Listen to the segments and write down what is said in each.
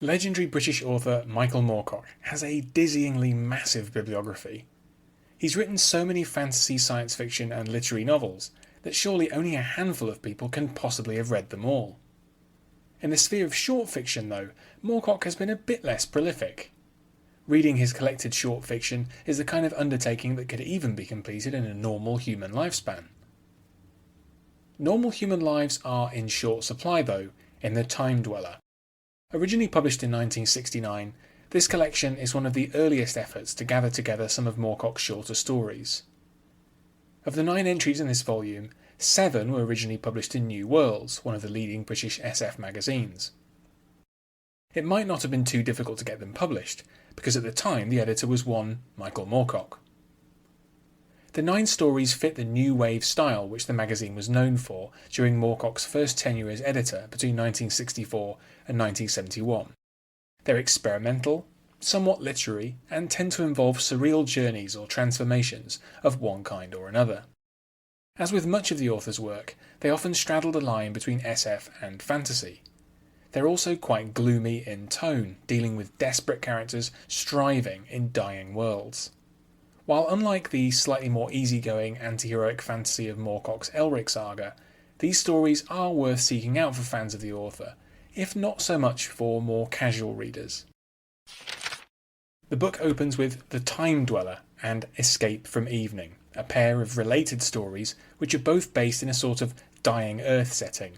Legendary British author Michael Moorcock has a dizzyingly massive bibliography. He's written so many fantasy, science fiction and literary novels that surely only a handful of people can possibly have read them all. In the sphere of short fiction though, Moorcock has been a bit less prolific. Reading his collected short fiction is the kind of undertaking that could even be completed in a normal human lifespan. Normal human lives are in short supply though, in The Time Dweller. Originally published in 1969, this collection is one of the earliest efforts to gather together some of Moorcock's shorter stories. Of the 9 entries in this volume, 7 were originally published in New Worlds, one of the leading British SF magazines. It might not have been too difficult to get them published, because at the time the editor was one Michael Moorcock. The 9 stories fit the new wave style which the magazine was known for during Moorcock's first tenure as editor between 1964 and 1971. They're experimental, somewhat literary, and tend to involve surreal journeys or transformations of one kind or another. As with much of the author's work, they often straddle the line between SF and fantasy. They're also quite gloomy in tone, dealing with desperate characters striving in dying worlds. While unlike the slightly more easygoing anti-heroic fantasy of Moorcock's Elric saga, these stories are worth seeking out for fans of the author, if not so much for more casual readers. The book opens with The Time Dweller and Escape from Evening, a pair of related stories which are both based in a sort of dying Earth setting.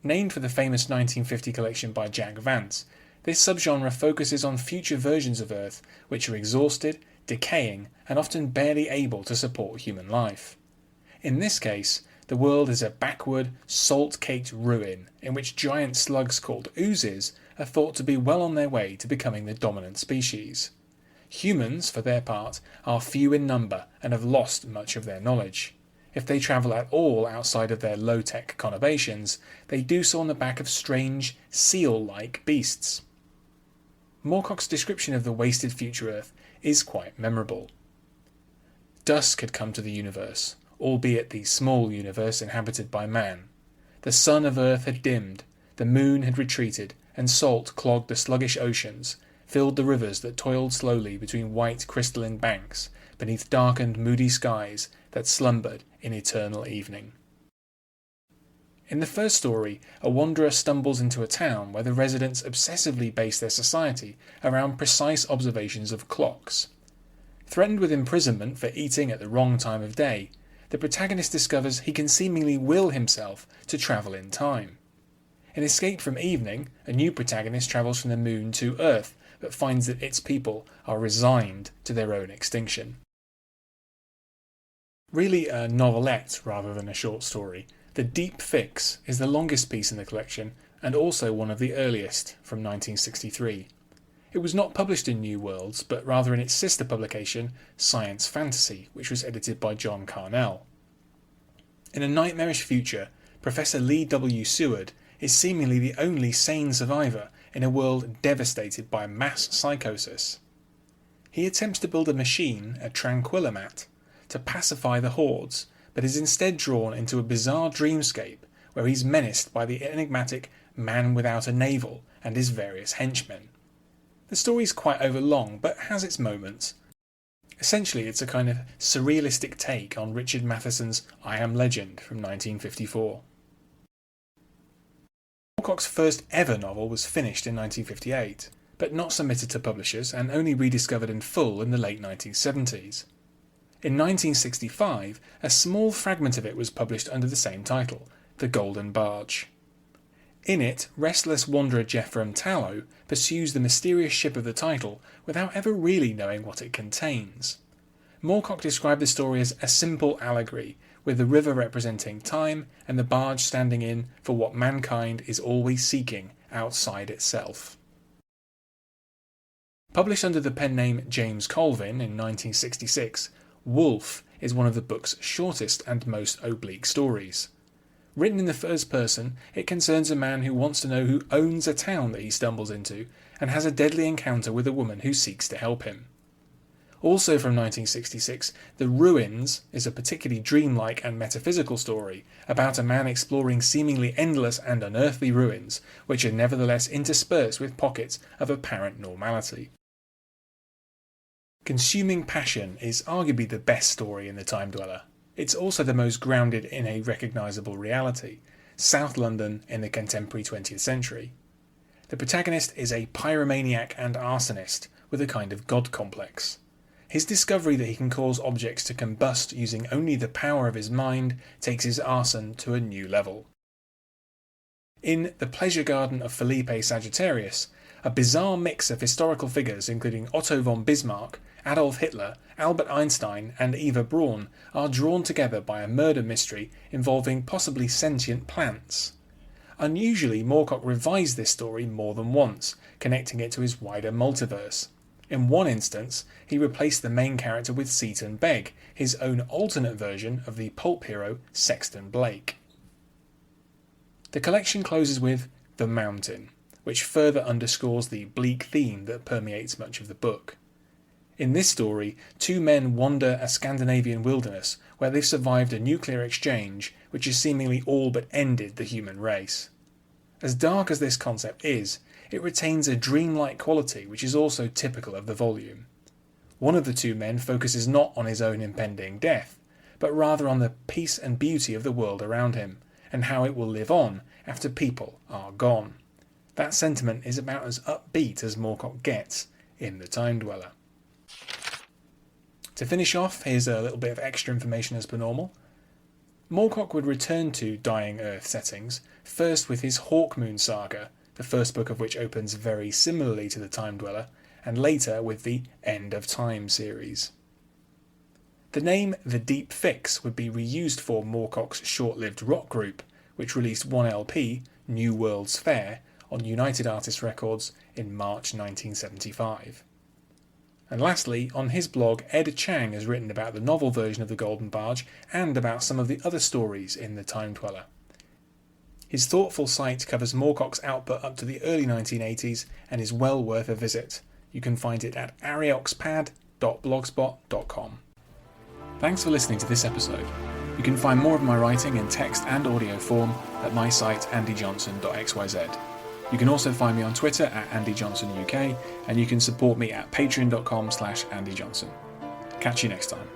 Named for the famous 1950 collection by Jack Vance, this subgenre focuses on future versions of Earth which are exhausted, decaying, and often barely able to support human life. In this case, the world is a backward, salt-caked ruin in which giant slugs called oozes are thought to be well on their way to becoming the dominant species. Humans, for their part, are few in number and have lost much of their knowledge. If they travel at all outside of their low-tech conurbations, they do so on the back of strange, seal-like beasts. Moorcock's description of the wasted future Earth is quite memorable. Dusk had come to the universe, albeit the small universe inhabited by man. The sun of Earth had dimmed, the moon had retreated, and salt clogged the sluggish oceans, filled the rivers that toiled slowly between white crystalline banks, beneath darkened moody skies that slumbered in eternal evening. In the first story, a wanderer stumbles into a town where the residents obsessively base their society around precise observations of clocks. Threatened with imprisonment for eating at the wrong time of day, the protagonist discovers he can seemingly will himself to travel in time. In Escape from Evening, a new protagonist travels from the moon to Earth, but finds that its people are resigned to their own extinction. Really a novelette rather than a short story, The Deep Fix is the longest piece in the collection and also one of the earliest, from 1963. It was not published in New Worlds, but rather in its sister publication, Science Fantasy, which was edited by John Carnell. In a nightmarish future, Professor Lee W. Seward is seemingly the only sane survivor in a world devastated by mass psychosis. He attempts to build a machine, a tranquillomat, to pacify the hordes, but is instead drawn into a bizarre dreamscape where he's menaced by the enigmatic man without a navel and his various henchmen. The story's quite overlong, but has its moments. Essentially, it's a kind of surrealistic take on Richard Matheson's I Am Legend from 1954. Moorcock's first ever novel was finished in 1958, but not submitted to publishers and only rediscovered in full in the late 1970s. In 1965, a small fragment of it was published under the same title, The Golden Barge. In it, restless wanderer Jephram Tallow pursues the mysterious ship of the title without ever really knowing what it contains. Moorcock described the story as a simple allegory, with the river representing time and the barge standing in for what mankind is always seeking outside itself. Published under the pen name James Colvin in 1966, Wolf is one of the book's shortest and most oblique stories. Written in the first person, it concerns a man who wants to know who owns a town that he stumbles into and has a deadly encounter with a woman who seeks to help him. Also from 1966, The Ruins is a particularly dreamlike and metaphysical story about a man exploring seemingly endless and unearthly ruins, which are nevertheless interspersed with pockets of apparent normality. Consuming Passion is arguably the best story in The Time Dweller. It's also the most grounded in a recognisable reality, South London in the contemporary 20th century. The protagonist is a pyromaniac and arsonist with a kind of god complex. His discovery that he can cause objects to combust using only the power of his mind takes his arson to a new level. In The Pleasure Garden of Felipe Sagittarius, a bizarre mix of historical figures including Otto von Bismarck, Adolf Hitler, Albert Einstein and Eva Braun are drawn together by a murder mystery involving possibly sentient plants. Unusually, Moorcock revised this story more than once, connecting it to his wider multiverse. In one instance, he replaced the main character with Seaton Begg, his own alternate version of the pulp hero Sexton Blake. The collection closes with The Mountain, which further underscores the bleak theme that permeates much of the book. In this story, two men wander a Scandinavian wilderness where they've survived a nuclear exchange which has seemingly all but ended the human race. As dark as this concept is, it retains a dreamlike quality which is also typical of the volume. One of the two men focuses not on his own impending death, but rather on the peace and beauty of the world around him, and how it will live on after people are gone. That sentiment is about as upbeat as Moorcock gets in The Time Dweller. To finish off, here's a little bit of extra information as per normal. Moorcock would return to Dying Earth settings, first with his Hawkmoon saga, the first book of which opens very similarly to The Time Dweller, and later with the End of Time series. The name The Deep Fix would be reused for Moorcock's short-lived rock group, which released one LP, New World's Fair, on United Artists Records in March 1975. And lastly, on his blog, Ed Chang has written about the novel version of The Golden Barge and about some of the other stories in The Time Dweller. His thoughtful site covers Moorcock's output up to the early 1980s and is well worth a visit. You can find it at arioxpad.blogspot.com. Thanks for listening to this episode. You can find more of my writing in text and audio form at my site andyjohnson.xyz. You can also find me on Twitter at AndyJohnsonUK, and you can support me at patreon.com/AndyJohnson. Catch you next time.